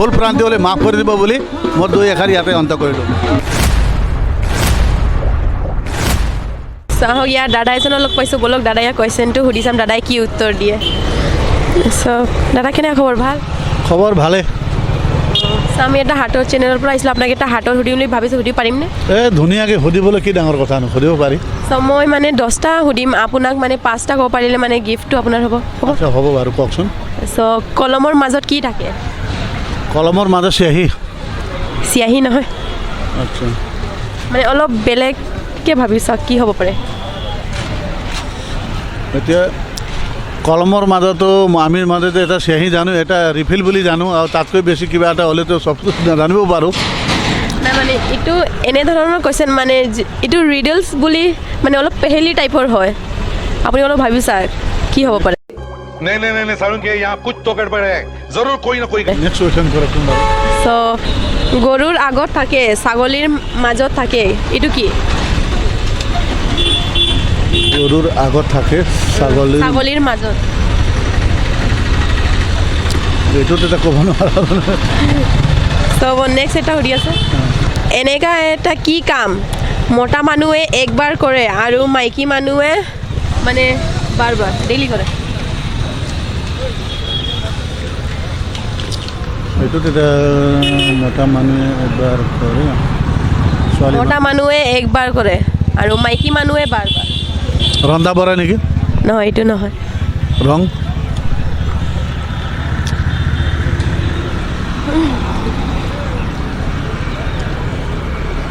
ভুল ভ্ৰান্তি হ'লে মাফ কৰি দিব বুলি মই দুই এষাৰ ইয়াতে অন্ত কৰিলোঁ। চাহক ইয়াৰ দাদা এজনৰ লগ পাইছোঁ, বলক দাদা ইয়াৰ কুৱেশ্যনটো সুধি চাম দাদাই কি উত্তৰ দিয়ে। চ' দাদা কেনেকুৱা খবৰ? ভাল খবৰ ভালে। আমি এটা হাতৰ চেনেলৰ পৰা আহিছিলোঁ, আপোনাক এটা হাতৰ সুধিম বুলি ভাবিছোঁ, সুধিব পাৰিমনে? ধুনীয়াকৈ সুধিবলৈ কি ডাঙৰ কথানো, সুধিব পাৰি। চ' মই মানে 10টা সুধিম, আপোনাক মানে 5টা ক'ব পাৰিলে মানে গিফ্টটো আপোনাৰ হ'ব। আচ্ছা হ'ব বাৰু, কওকচোন। চ' কলমৰ মাজত কি থাকে? কলমৰ মাজত চিয়াহী। চিয়াহী নহয়, আচ্ছা মানে অলপ বেলেগকৈ ভাবি চাওক কি হ'ব পাৰে। এতিয়া কলমৰ মাজতো আমি মাজতে এটা চিয়াহী জানো, এটা ৰিফিল বুলি জানো, আৰু তাতকৈ বেছি কিবা এটা হ'লেতো চব নাজানিব পাৰোঁ। নাই মানে এইটো এনেধৰণৰ কুৱেশ্যন, মানে এইটো ৰিডলছ বুলি মানে অলপ পেহেলি টাইপৰ হয়, আপুনি অলপ ভাবি চাওক কি হ'ব পাৰে। नहीं नहीं नहीं सारुण के यहाँ कुछ तो गड़बड़ है, जरूर कोई ना कोई। নেক্সট কুৱেশ্যন কৰকচোন বাৰু। চ' গৰুৰ আগত থাকে, ছাগলীৰ মাজত থাকে, এইটো কি? গৰুৰ আগত থাকে, ছাগলীৰ মাজত। এইটোত এটা ক'ব নোৱাৰা। চ' নেক্সট এটা সুধি আছোঁ, এনেকুৱা এটা কি কাম মতা মানুহে একবাৰ কৰে আৰু মাইকী মানুহে মানে বাৰ বাৰ ডেইলি কৰে? এইটোত এটা মতা মানুহে এবাৰ কৰে, ছোৱালী মতা মানুহে একবাৰ কৰে আৰু মাইকী মানুহে বাৰ বাৰ। ৰন্ধা বঢ়া নেকি? নহয়, এইটো নহয়। ৰং?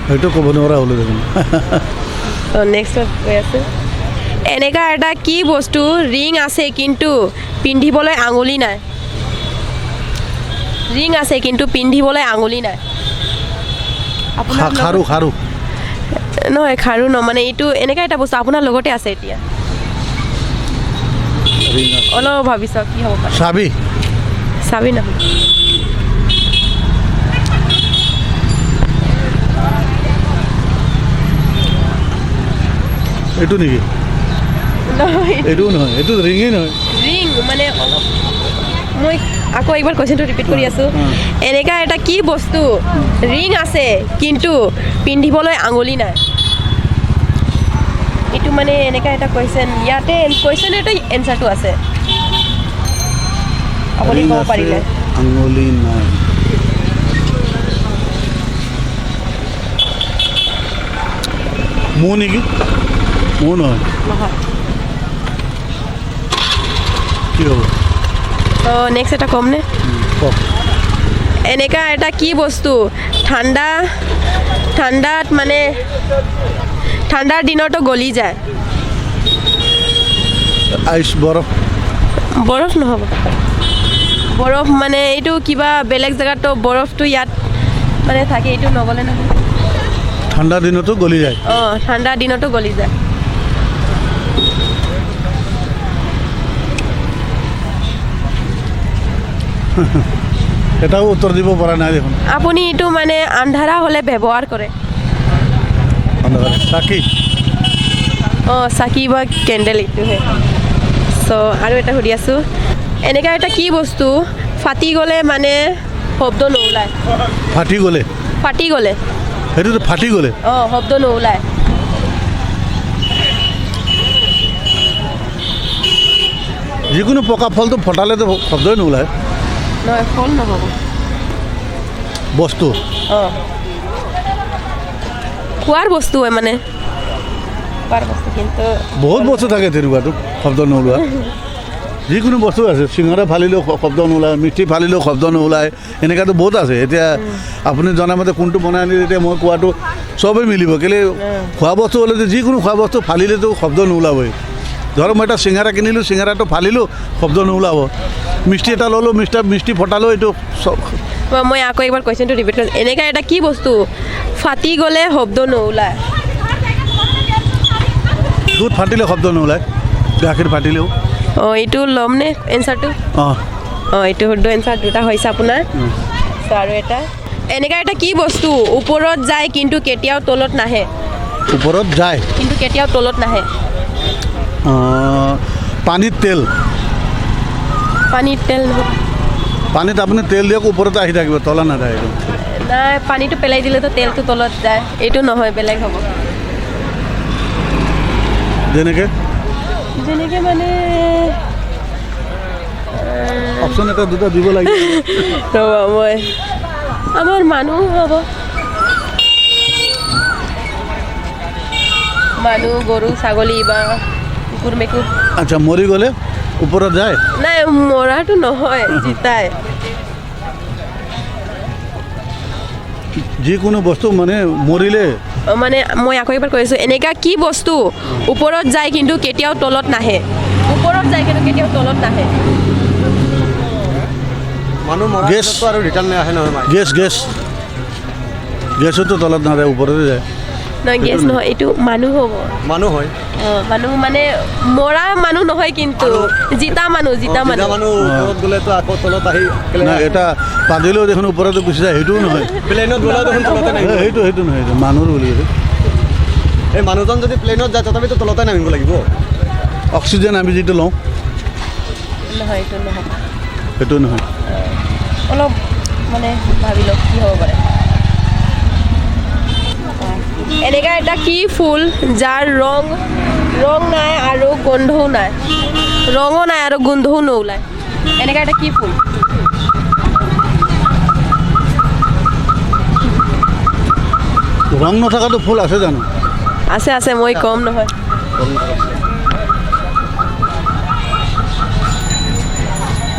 সেইটো ক'ব নোৱাৰা হ'লো দেখোন। নেক্সট কৈ আছোঁ, এনেকুৱা এটা কি বস্তু ৰিং আছে কিন্তু পিন্ধিবলৈ আঙুলি নাই? ৰিং আছে কিন্তু পিন্ধিবলৈ আঙুলি নাই। খাৰু খাৰু নহয়, খাৰু ন, মানে এইটো এনেকুৱা এটা বস্তু আপোনাৰ লগতে আছে এতিয়া। অলপ ভাবি চাওক কি হ'ব পাৰে। চাবি? চাবি নহয়, এইটো নেকি? নহয় এইটোও নহয়, এইটো ৰিঙেই নহয়। ৰিং মানে অলপ, মই আকৌ একবাৰ কুৱেশ্যনটো ৰিপিট কৰি আছোঁ, এনেকুৱা এটা কি বস্তু ৰিং আছে কিন্তু পিন্ধিবলৈ আঙুলি নাই? এইটো মানে এনেকুৱা এটা কুৱেশ্যন, ইয়াতে কুৱেশ্যন এটা এনচাৰটো আছে, আপুনি ক'ব পাৰিলে। আঙুলি নাই। মোৰ নেকি? মোৰ নহয়, নহয়। কি হ'ব? তো নেক্সট এটা ক'মনে? কওক। এনেকুৱা এটা কি বস্তু ঠাণ্ডাত মানে ঠাণ্ডাৰ দিনতো গলি যায়? আইচ, বৰফ? বৰফ নহ'ব, বৰফ মানে এইটো কিবা বেলেগ জেগাতো বৰফটো ইয়াত মানে থাকে, এইটো নগ'লে নহয়। ঠাণ্ডা দিনতো গলি যায়? অঁ, ঠাণ্ডা দিনতো গলি যায়। এটাও উত্তৰ দিব পৰা নাই দেখোন। আপুনি এইটো মানে আন্ধাৰা হ'লে ব্যৱহাৰ কৰে। চাকি? অঁ, চাকি বা কেণ্ডেল, এইটোহে। চ' আৰু এটা সুধি আছোঁ, এনেকুৱা এটা কি বস্তু ফাটি গ'লে মানে শব্দ নোলায়? ফাটি গ'লে? ফাটি গ'লে? সেইটোতো ফাটি গ'লে? অঁ, শব্দ নোলায়। যিকোনো পকা ফলটো ফটালেতো শব্দই নোলায়। নহয়, ফল নহ'ব, বস্তু? অঁ, খোৱাৰ বস্তু হয়, মানে খোৱাৰ বস্তু, কিন্তু বহুত বস্তু থাকে তেনেকুৱাতো শব্দ নোলোৱা। যিকোনো বস্তু আছে, চিঙৰা ফালিলেও শব্দ নোলায়, মিঠি ফালিলেও শব্দ নোলায়, এনেকুৱাতো বহুত আছে। এতিয়া আপুনি জনামতে কোনটো বনাই আনিলে এতিয়া মই কোৱাটো চবেই মিলিব, কেলৈ খোৱা বস্তু হ'লেতো যিকোনো খোৱা বস্তু ফালিলেতো শব্দ নোলাবই। ধৰক মই এটা চিঙৰা কিনিলোঁ, চিঙৰাটো ফালিলোঁ, শব্দ নোলাব। মিষ্টি এটা ল'লোঁ, মিষ্টি ফটালোঁ, এইটো চব। মই আকৌ একবাৰ কুৱেশ্যনটো ৰিপিট কৰিছোঁ, এনেকুৱা এটা কি বস্তু ফাটি গ'লে শব্দ নোলায়? দুধ ফাটিলে শব্দ নোলায়, গাখীৰ ফাটিলেও। অঁ, এইটো ল'মনে এনচাৰটো? অঁ অঁ, এইটো শুদ্ধ এনচাৰ, দুটা হৈছে আপোনাৰ। চ' আৰু এটা, এনেকুৱা এটা কি বস্তু ওপৰত যায় কিন্তু কেতিয়াও তলত নাহে? ওপৰত যায় কিন্তু কেতিয়াও তলত নাহে? পানীত তেল? পানীত তেল নহয়, পানীত আপুনি তেল দিয়ক ওপৰতে আহি থাকিব তলা নাযায় এইটো নাই পানীটো পেলাই দিলেতো তেলটো তলত যায় এইটো নহয় বেলেগ হ'ব যেনেকৈ যেনেকৈ মানে অপশ্যন এটা দুটা দিব লাগিব ৰ'ব মই আমাৰ মানুহ হ'ব মানুহ গৰু ছাগলী বা কুকুৰ মেকুৰ আচ্ছা মৰি গ'লে ওপৰত যায় নাই মৰাটো নহয় জিতাই যিকোনো বস্তু মানে মৰিলে মানে মই আকৌ এবাৰ কৈ আছোঁ এনেকুৱা কি বস্তু ওপৰত যায় কিন্তু কেতিয়াও তলত নাহে ওপৰত যায় কিন্তু কেতিয়াও তলত নাহে মানুহ মৰা গেছ। পিছততো আৰু ৰিটাৰ্ণ আহে নহয় মাই গেছতো তলত নাযায় ওপৰতে যায় নহয় গেছ নহয় এইটো মানুহ হ'ব মানুহ হয় মানুহ মানে মৰা মানুহ নহয় কিন্তু জিতা মানুহ যেতিয়া মানুহ ওপৰত গ'লেতো আকৌ তলত আহি না এটা পাদিলেও দেখোন ওপৰতে গুচি যায় সেইটোও নহয় প্লেনত গ'লেও দেখোন তলতে নামিব সেইটো নহয় এইটো মানুহৰ বুলি কৈছে এই মানুহজন যদি প্লেনত যায় তথাপিতো তলতে নামিব লাগিব অক্সিজেন আমি যিটো লওঁ নহয় এইটো নহয় সেইটো নহয় অলপ মানে ভাবি লওক কি হ'ব পাৰে এনেকুৱা এটা কি ফুল যাৰ ৰং নাই আৰু গোন্ধও নাই ৰঙো নাই আৰু গোন্ধও নোলায় এনেকুৱা এটা কি ফুল ৰং নথকাটো ফুল আছে জানো আছে মই কম নহয়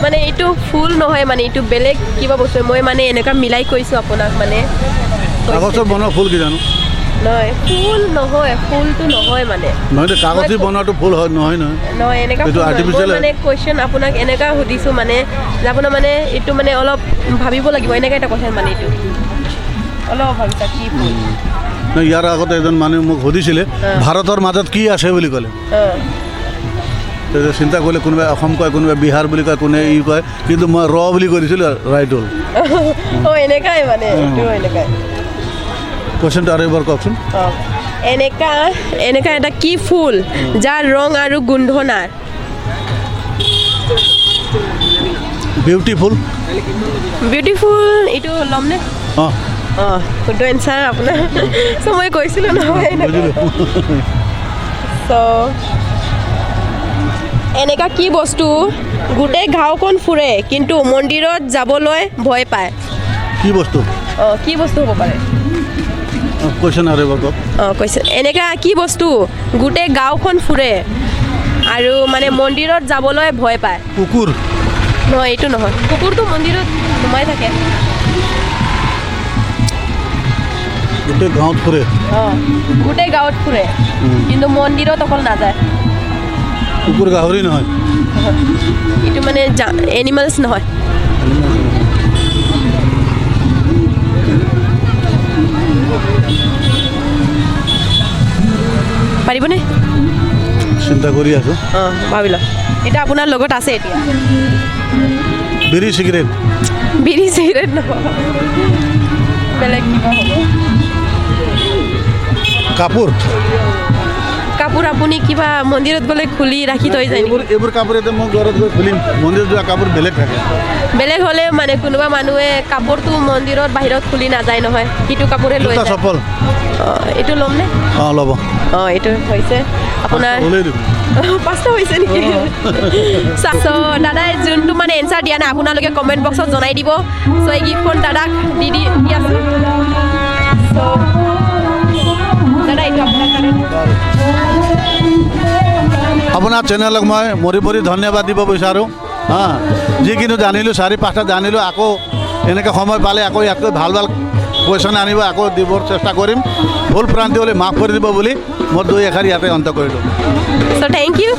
মানে এইটো ফুল নহয় মানে এইটো বেলেগ কিবা বস্তু মই মানে এনেকুৱা মিলাই কৈছোঁ আপোনাক মানে কাগজৰ বনোৱা ফুল কি জানো নহয় ফুল নহয় ফুলটো নহয় মানে নহয় কাগজী বনোৱাটো ফুল হয় নহয় নহয় এনেকুৱা এইটো ফুল নহয়। artificial মই মানে কুৱেশ্যন আপোনাক এনেকুৱা সুধিছোঁ মানে যে আপোনাৰ মানে এইটো মানে অলপ ভাবিব লাগিব এনেকুৱা এটা কুৱেশ্যন মানে এইটো অলপ ভাবিছা কি ফুল নহয় ইয়াৰ আগতে এজন মানুহে মোক সুধিছিলে ভাৰতৰ মাজত কি আছে বুলি ক'লে তেতিয়া চিন্তা কৰিলে কোনোবাই অসম কয় কোনোবাই বিহাৰ বুলি কয় কোনে ই কয় কিন্তু মই বুলি কৈ দিছিলোঁ ৰাইট হ'ল এনেকুৱাই মানে এইটো এনেকুৱাই কুৱেশ্যনটো আৰু এবাৰ কওকচোন এনেকুৱা এটা কি ফুল যাৰ ৰং আৰু গোন্ধ নাই বিউটিফুল এইটো ল'মনে অঁ শুদ্ধ এনচাৰ আপোনাৰ চ' মই কৈছিলোঁ নহয় বুজিলোঁ চ' এনেকুৱা কি বস্তু গোটেই গাঁওখন ফুৰে কিন্তু মন্দিৰত যাবলৈ ভয় পায় কি বস্তু কি বস্তু হ'ব পাৰে কুৱেশ্যন আৰু এবাৰ কওক কৈছে এনেকুৱা কি বস্তু গোটেই গাঁওখন ফুৰে আৰু মানে মন্দিৰত যাবলৈ ভয় পায় কুকুৰ নহয় এইটো নহয় কুকুৰটো মন্দিৰত সোমাই থাকে গোটেই গাঁৱত ফুৰে গোটেই গাঁৱত ফুৰে কিন্তু মন্দিৰত অকল নাযায় কুকুৰ গাহৰি নহয় এইটো মানে এনিমেলছ নহয় পাৰিবনে চিন্তা কৰি আছোঁ ভাবি লওক এটা আপোনাৰ লগত আছে এতিয়া বিড়ি চিগাৰেট বিড়ি চিগাৰেট নহয় বেলেগ কিবা হ'ব কাপোৰ আপুনি কিবা মন্দিৰত গ'লে খুলি ৰাখি থৈ যায় এইবোৰ কাপোৰ এতিয়া মই ঘৰত গৈ খুলিম মন্দিৰত যোৱা কাপোৰ বেলেগ থাকে বেলেগ হ'লে মানে কোনোবা মানুহে কাপোৰটো মন্দিৰত বাহিৰত খুলি নাযায় নহয় সিটো কাপোৰে লৈ যায় চপল এইটো ল'মনে ল'ব এইটো হৈছে আপোনাৰ ওলাই দিব 5টা হৈছে নেকি চ' দাদাই যোনটো মানে এনচাৰ দিয়া নাই আপোনালোকে কমেণ্ট বক্সত জনাই দিব চ' এই গিফ্টখন দাদাক দি আছোঁ চ' দাদা এইটো আপোনাৰ কাৰণে আপোনাৰ চেনেলক মই মৰি ধন্যবাদ দিব বিচাৰোঁ যিখিনি জানিলোঁ 4-5টা জানিলোঁ আকৌ এনেকৈ সময় পালে আকৌ ইয়াতকৈ ভাল কুৱেশ্যন আনিব আকৌ দিবৰ চেষ্টা কৰিম ভুল প্ৰান্তি হ'লে মাফ কৰি দিব বুলি মই 2 এষাৰ ইয়াতে অন্ত কৰিলোঁ চ' থেংক ইউ